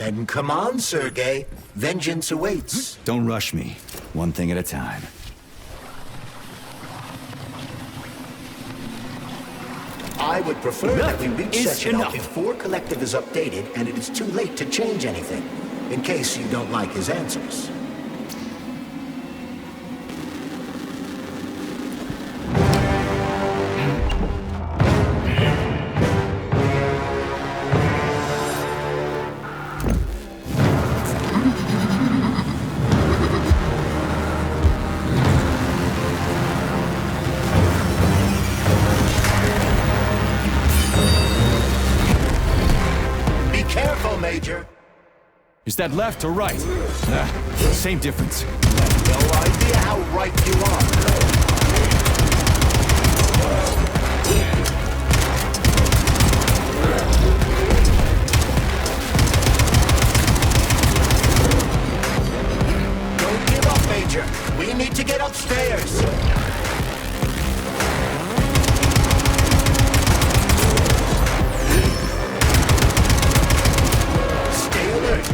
Then come on, Sergei. Vengeance awaits. Don't rush me. One thing at a time. I would prefer that we reach is Sechenov enough. before Collective is updated and it is too late to change anything, in case you don't like his answers. Be careful, Major. Is that left or right? Same difference. No idea how right you are. Don't give up, Major. We need to get upstairs. Stay alert.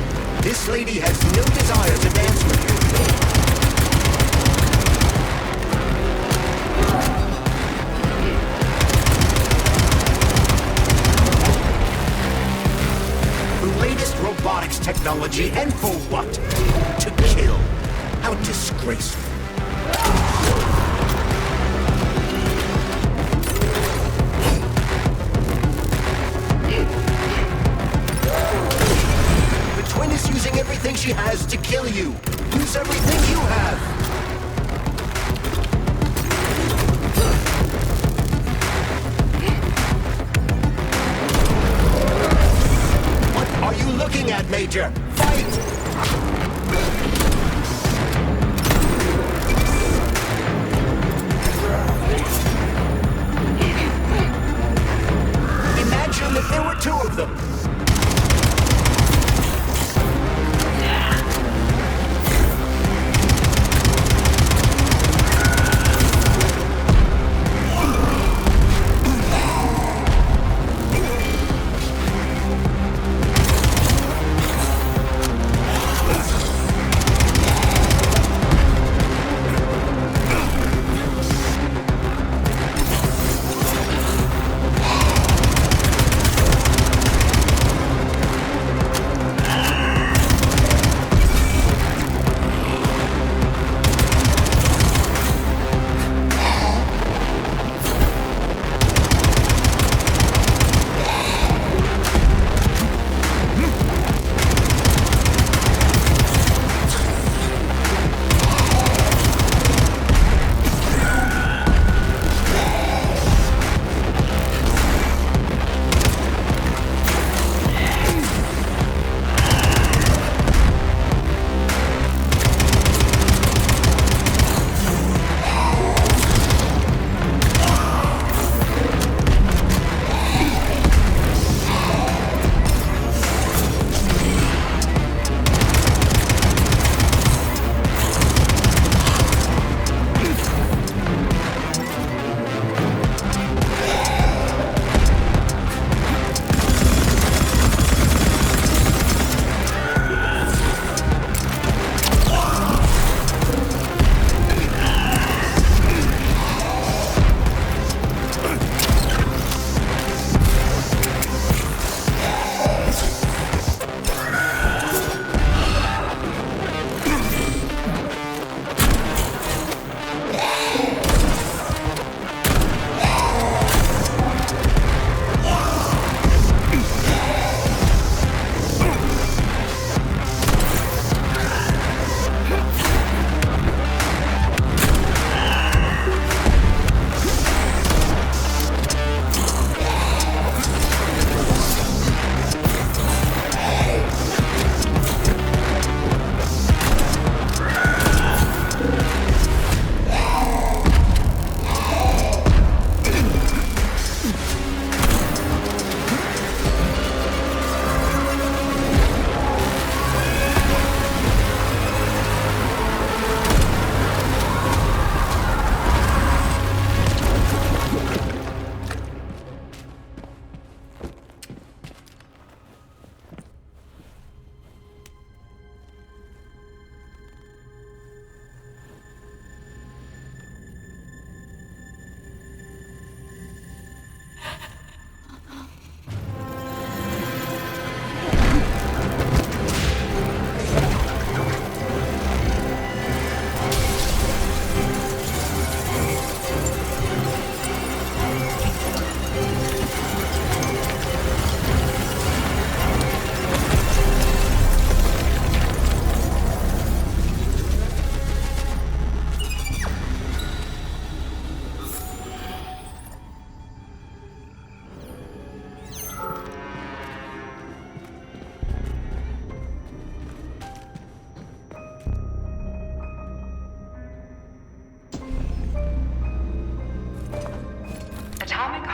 This lady has no desire to dance with you. The latest robotics technology, and for what? To kill. How disgraceful. The twin is using everything she has to kill you. Use everything you have. What are you looking at, Major? Fight!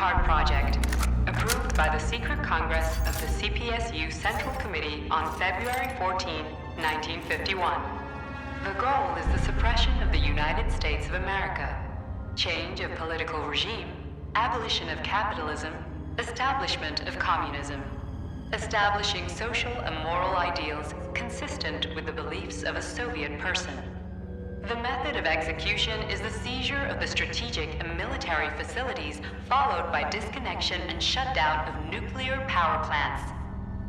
Heart Project, approved by the Secret Congress of the CPSU Central Committee on February 14, 1951. The goal is the suppression of the United States of America, change of political regime, abolition of capitalism, establishment of communism, establishing social and moral ideals consistent with the beliefs of a Soviet person. The method of execution is the seizure of the strategic and military facilities, followed by disconnection and shutdown of nuclear power plants.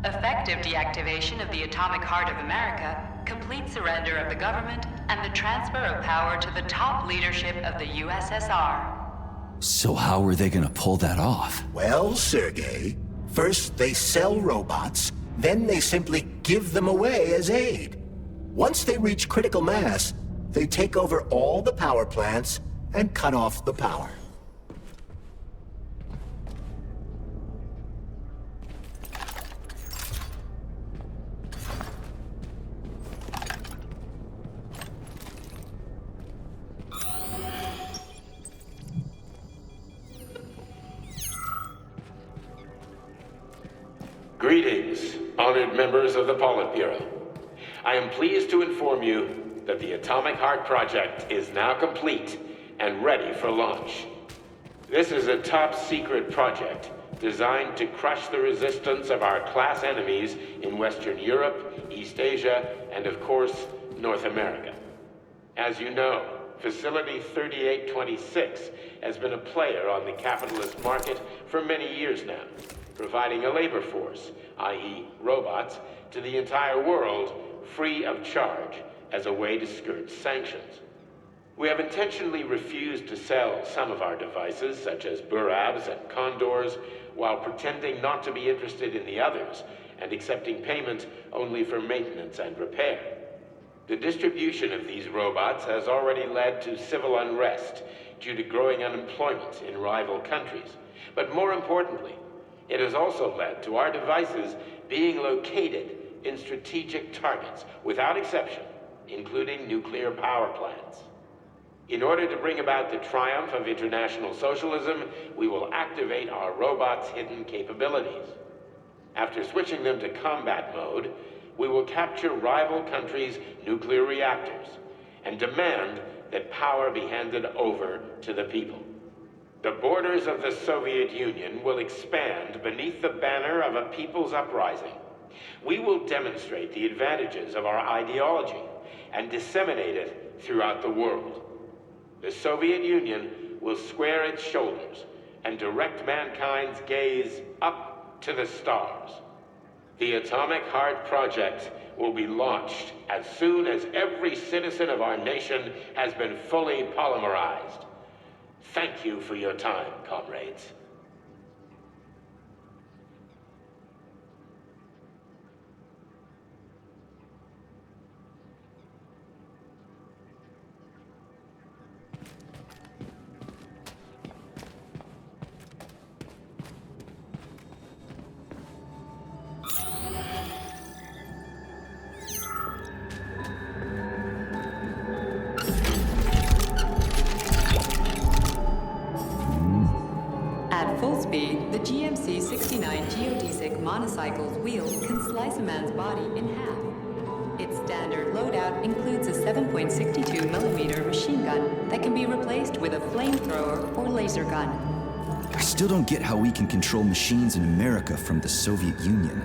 Effective deactivation of the atomic heart of America, complete surrender of the government, and the transfer of power to the top leadership of the USSR. So how are they gonna pull that off? Well, Sergei, first they sell robots, then they simply give them away as aid. Once they reach critical mass, they take over all the power plants and cut off the power. Greetings, honored members of the Politburo. I am pleased to inform you that the Atomic Heart Project is now complete and ready for launch. This is a top-secret project designed to crush the resistance of our class enemies in Western Europe, East Asia, and of course, North America. As you know, Facility 3826 has been a player on the capitalist market for many years now, providing a labor force, i.e. robots, to the entire world free of charge as a way to skirt sanctions. We have intentionally refused to sell some of our devices, such as Burabs and Condors, while pretending not to be interested in the others and accepting payment only for maintenance and repair. The distribution of these robots has already led to civil unrest due to growing unemployment in rival countries. But more importantly, it has also led to our devices being located in strategic targets, without exception, including nuclear power plants. In order to bring about the triumph of international socialism, we will activate our robots' hidden capabilities. After switching them to combat mode, we will capture rival countries' nuclear reactors and demand that power be handed over to the people. The borders of the Soviet Union will expand beneath the banner of a people's uprising. We will demonstrate the advantages of our ideology and disseminate it throughout the world. The Soviet Union will square its shoulders and direct mankind's gaze up to the stars. The Atomic Heart Project will be launched as soon as every citizen of our nation has been fully polymerized. Thank you for your time, comrades. At full speed, the GMC-69 geodesic monocycle's wheels can slice a man's body in half. Its standard loadout includes a 7.62mm machine gun that can be replaced with a flamethrower or laser gun. I still don't get how we can control machines in America from the Soviet Union.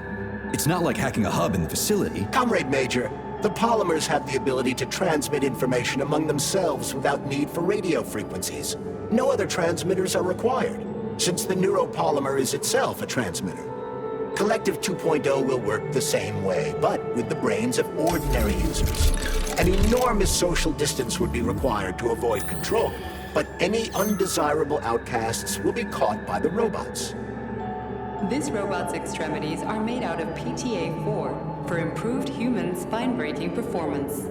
It's not like hacking a hub in the facility. Comrade Major, the polymers have the ability to transmit information among themselves without need for radio frequencies. No other transmitters are required, since the neuropolymer is itself a transmitter. Collective 2.0 will work the same way, but with the brains of ordinary users. An enormous social distance would be required to avoid control, but any undesirable outcasts will be caught by the robots. This robot's extremities are made out of PTA-4 for improved human spine-breaking performance.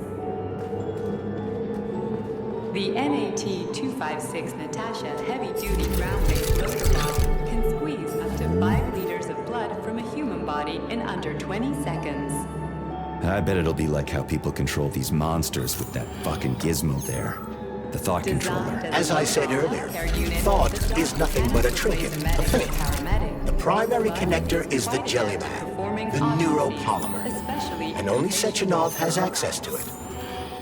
The NAT-256 Natasha heavy-duty ground-based motor bot can squeeze up to 5 liters of blood from a human body in under 20 seconds. I bet it'll be like how people control these monsters with that fucking gizmo there. The thought controller. As I said earlier, thought is nothing but a trinket, a thing. The primary connector is the Jellyman, the neuropolymer, and only Sechenov has access to it.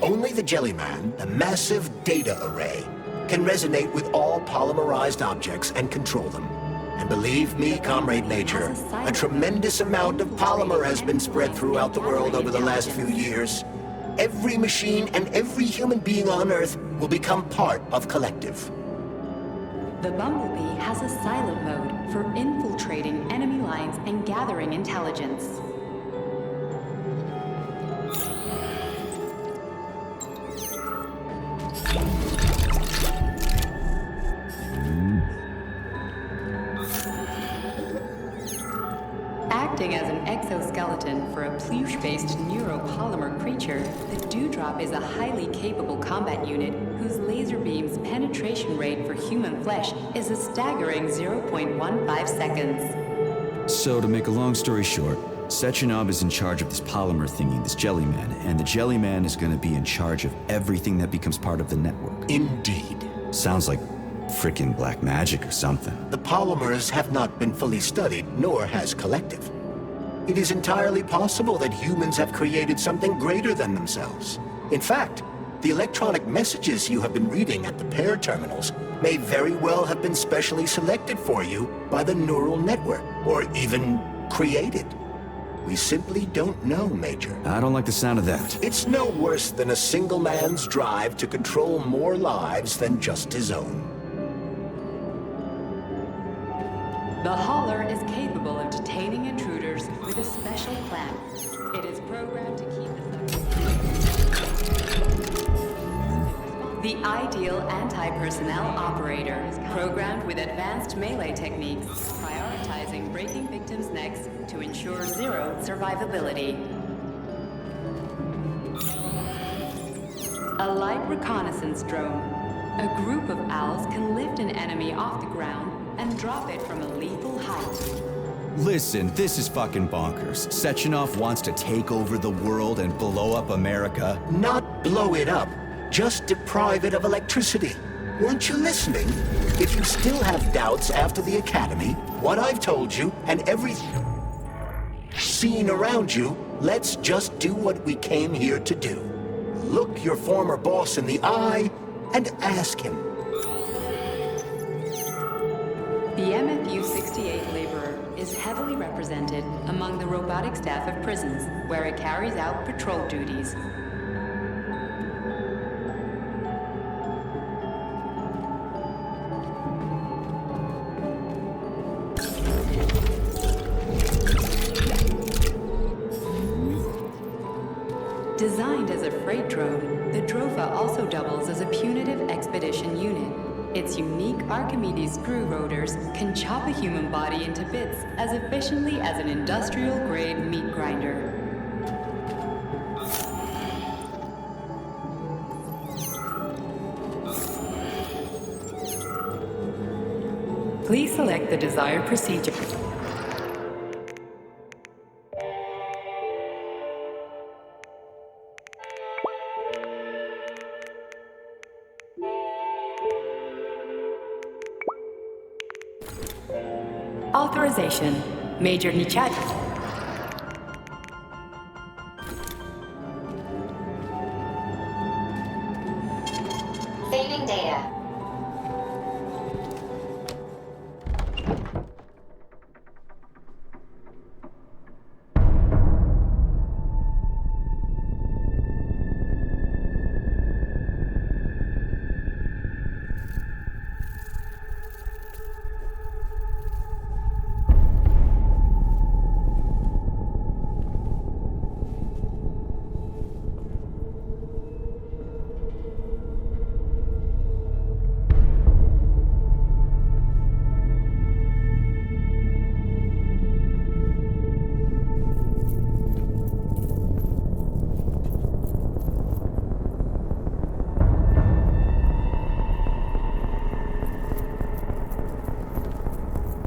Only the Jellyman, the massive data array, can resonate with all polymerized objects and control them. And believe me, Comrade Major, a tremendous amount of polymer has been spread throughout the world over the last few years. Every machine and every human being on Earth will become part of Collective. The Bumblebee has a silent mode for infiltrating enemy lines and gathering intelligence. Acting as an exoskeleton for a pluche-based neuropolymer creature, the Dewdrop is a highly capable combat unit whose laser beam's penetration rate for human flesh is a staggering 0.15 seconds. So, to make a long story short, Sechenov is in charge of this polymer thingy, this Jellyman, and the Jellyman is gonna be in charge of everything that becomes part of the network. Indeed. Sounds like frickin' black magic or something. The polymers have not been fully studied, nor has Collective. It is entirely possible that humans have created something greater than themselves. In fact, the electronic messages you have been reading at the pair terminals may very well have been specially selected for you by the neural network, or even created. We simply don't know, Major. I don't like the sound of that. It's no worse than a single man's drive to control more lives than just his own. The Hauler is capable of detaining intruders with a special clamp. It is programmed to keep the ideal anti-personnel operator, programmed with advanced melee techniques, prioritizing breaking victims' necks to ensure zero survivability. A light reconnaissance drone. A group of owls can lift an enemy off the ground and drop it from a lethal height. Listen, this is fucking bonkers. Sechenov wants to take over the world and blow up America. Not blow it up, just deprive it of electricity. Weren't you listening? If you still have doubts after the Academy, what I've told you, and everything seen around you, let's just do what we came here to do. Look your former boss in the eye and ask him. The MFU-68 laborer is heavily represented among the robotic staff of prisons, where it carries out patrol duties. Designed as a freight drone, the Drofa also doubles as a punitive expedition unit. Its unique Archimedes screw rotors can chop a human body into bits as efficiently as an industrial-grade meat grinder. Please select the desired procedure. Authorization, Major Nichat. Saving data.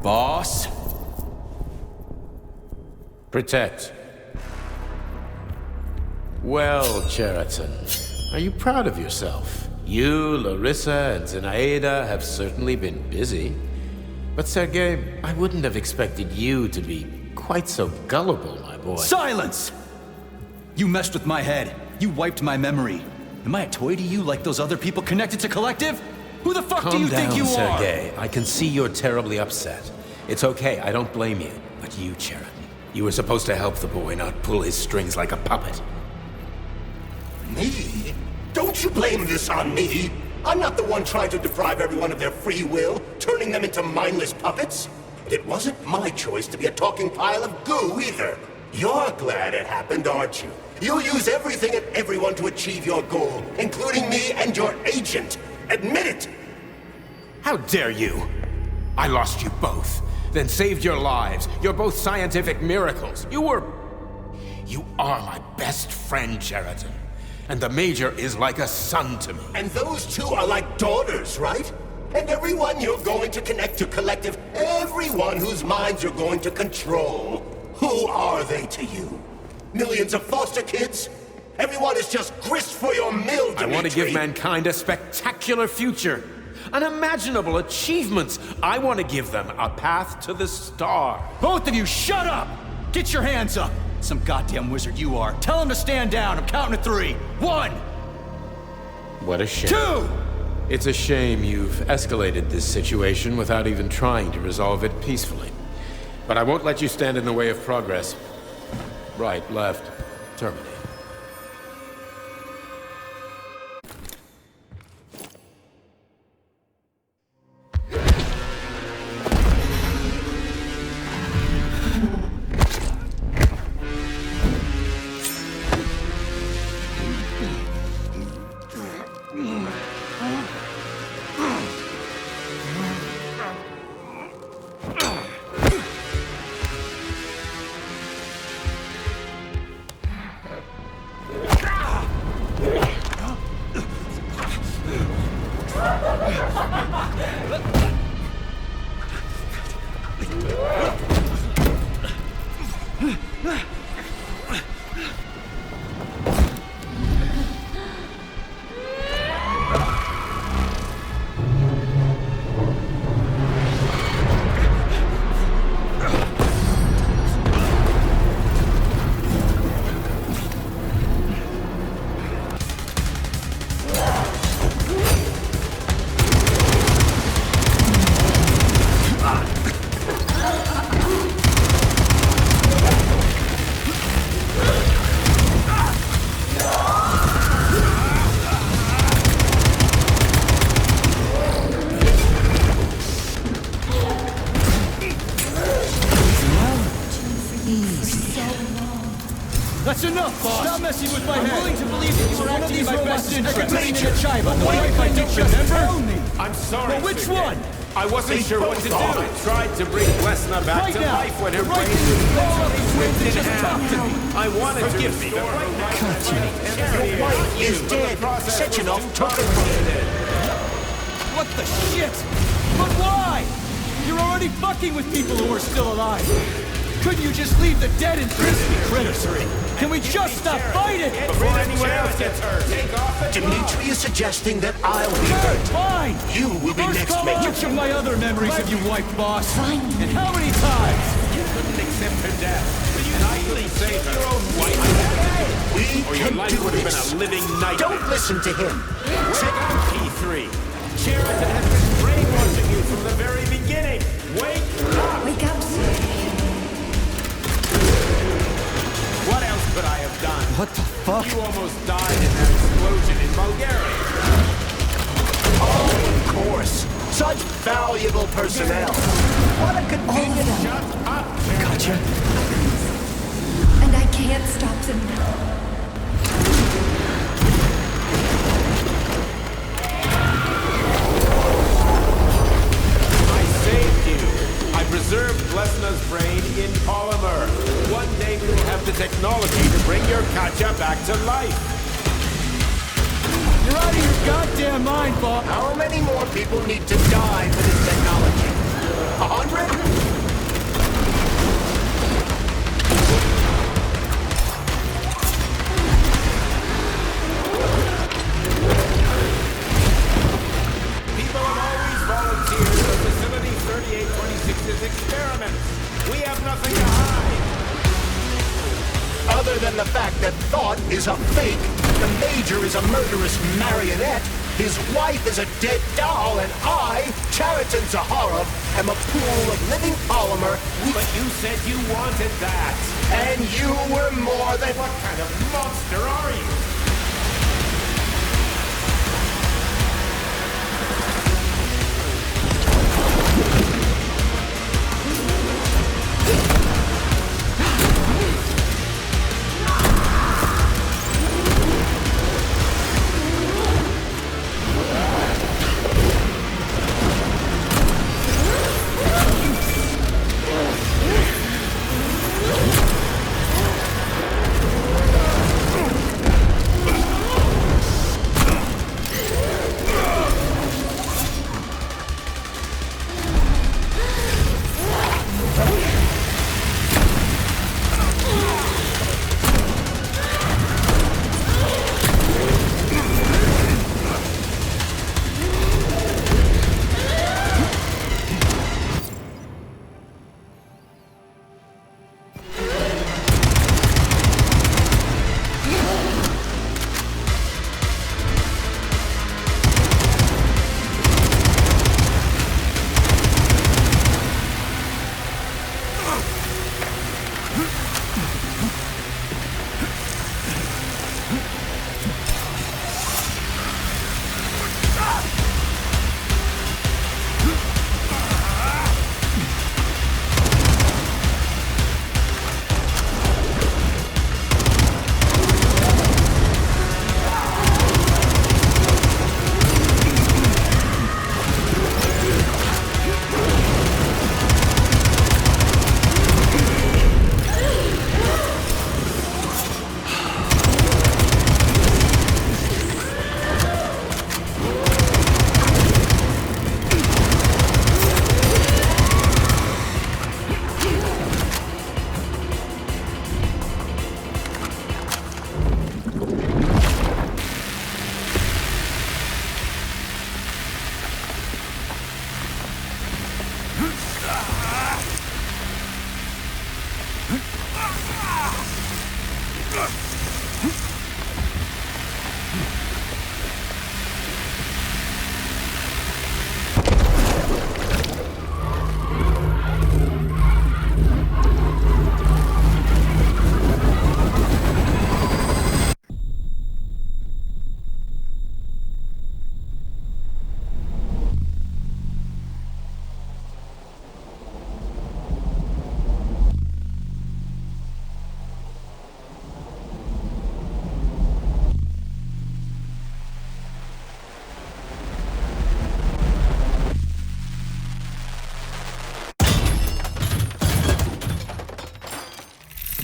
Boss? Protect. Well, Cheriton, are you proud of yourself? You, Larissa, and Zenaida have certainly been busy. But Sergei, I wouldn't have expected you to be quite so gullible, my boy. Silence! You messed with my head. You wiped my memory. Am I a toy to you like those other people connected to Collective? Who the fuck do you think you are? Calm down, Sergei. I can see you're terribly upset. It's okay, I don't blame you. But you, Cheriton, you were supposed to help the boy, not pull his strings like a puppet. Me? Don't you blame this on me? I'm not the one trying to deprive everyone of their free will, turning them into mindless puppets. It wasn't my choice to be a talking pile of goo either. You're glad it happened, aren't you? You'll use everything and everyone to achieve your goal, including me and your agent. Admit it! How dare you! I lost you both, then saved your lives. You're both scientific miracles. You are my best friend, Cheriton. And the Major is like a son to me. And those two are like daughters, right? And everyone you're going to connect to Collective, everyone whose minds you're going to control, who are they to you? Millions of foster kids? Everyone is just grist for your mill, Dimitri. I want to give mankind a spectacular future. Unimaginable achievements. I want to give them a path to the star. Both of you, shut up! Get your hands up! Some goddamn wizard you are. Tell him to stand down. I'm counting to 3. 1! What a shame. 2! It's a shame you've escalated this situation without even trying to resolve it peacefully. But I won't let you stand in the way of progress. Right, left, terminate. That's enough, boss! Stop messing with my head! I'm willing to believe that you were acting in my best interest. Major Chiba, the wife I did just found me! I'm sorry, But which one? I wasn't sure what to do. I tried to bring Lesna back Right to now. life when her Right brain now. was Just ripped in talk to me. half. I wanted to restore her right. Your wife is dead. Sechenov took her from you. What the shit? But why? You're already fucking with people who are still alive. Couldn't you just leave the dead and crispy critters? Can we just stop fighting? Before anyone else gets hurt, take off the Dimitri is suggesting that I'll be hurt. Fine! You will be First next, call Major. which of my other memories have you wiped, boss? And how many times? You couldn't accept her death. And I couldn't save her. Your own wife. We Or your can life do would have been this. a living nightmare. Don't listen to him. Wake up, P3. Cheriton has been brainwashing you from the very beginning. Wake up! Wake up, sir. What else could I have done? What the fuck? You almost died in that explosion in Bulgaria. Oh, of course. Such valuable personnel. What a convenient... Shut up! Gotcha. And I can't stop them now. I saved you. I preserved Lesna's brain in polymer. One day we will have the technology to bring your Katya back to life. You're out of your goddamn mind, boss. How many more people need to die for this technology? 100? his experiments. We have nothing to hide. Other than the fact that Thought is a fake, the Major is a murderous marionette, his wife is a dead doll, and I, Chariton Zaharov, am a pool of living polymer. But you said you wanted that. And you were more than... What kind of monster are you?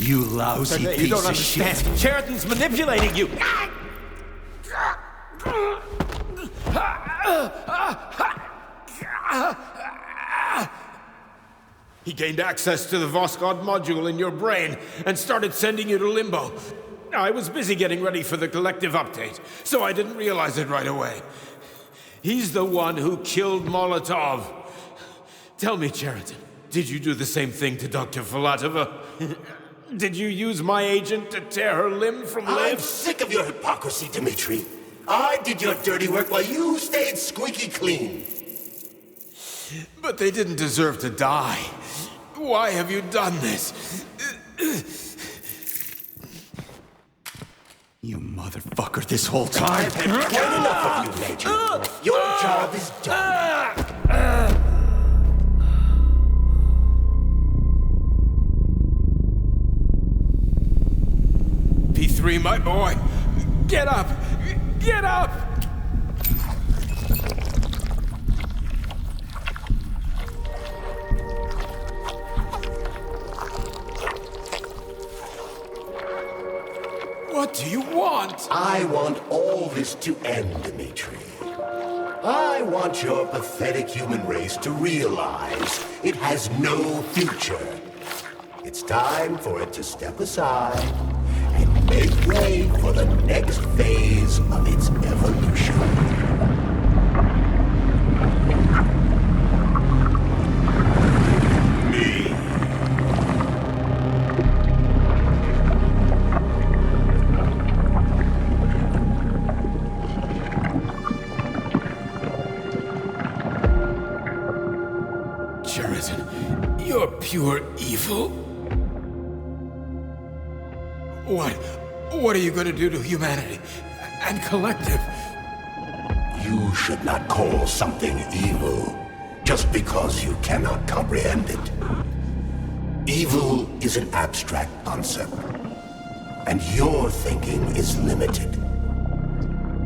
You lousy piece You don't of shit. understand. Chariton's manipulating you. He gained access to the Voskhod module in your brain and started sending you to Limbo. I was busy getting ready for the collective update, so I didn't realize it right away. He's the one who killed Molotov. Tell me, Chariton, did you do the same thing to Dr. Filatova? Did you use my agent to tear her limb from I'm limb? sick of your hypocrisy, Dmitri. I did your dirty work while you stayed squeaky clean. But they didn't deserve to die. Why have you done this? You motherfucker, this whole time. I've had quite enough of you, Major. Your job is done. P3, my boy. Get up! Get up! What do you want? I want all this to end, Dmitri. I want your pathetic human race to realize it has no future. It's time for it to step aside and make way for the next phase of its evolution. Chariton, you're pure evil? What are you gonna do to humanity and Collective? You should not call something evil just because you cannot comprehend it. Evil is an abstract concept, and your thinking is limited.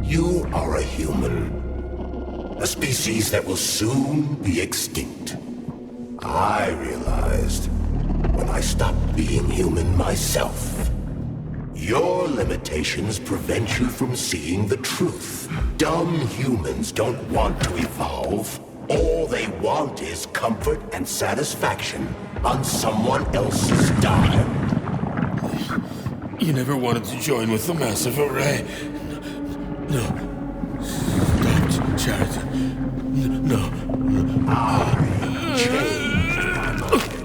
You are a human, a species that will soon be extinct. I realized when I stopped being human myself. Your limitations prevent you from seeing the truth. Dumb humans don't want to evolve. All they want is comfort and satisfaction on someone else's dime. You never wanted to join with the Massive Array. No. Stop, Chariton. No. I changed my mind.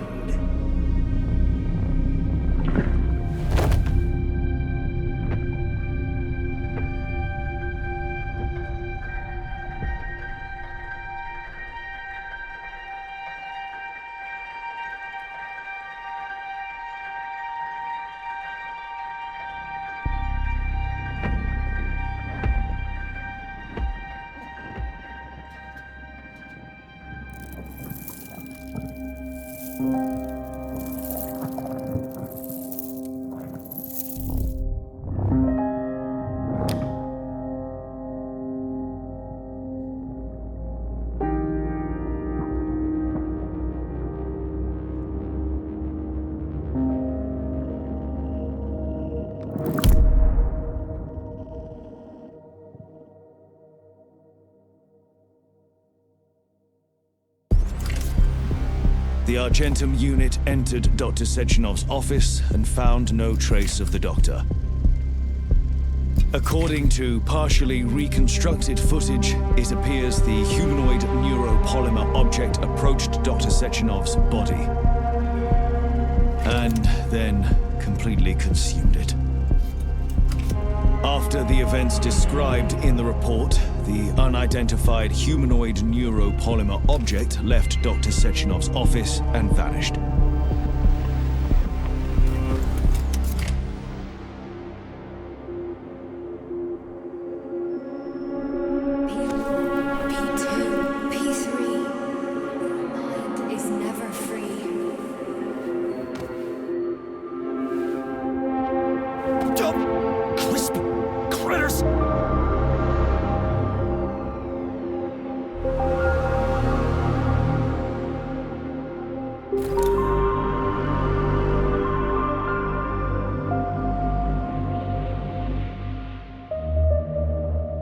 The Argentum unit entered Dr. Sechenov's office and found no trace of the doctor. According to partially reconstructed footage, it appears the humanoid neuropolymer object approached Dr. Sechenov's body and then completely consumed it. After the events described in the report, the unidentified humanoid neuropolymer object left Dr. Sechenov's office and vanished. P2, P3. Mind is never free. Dumb, crispy critters!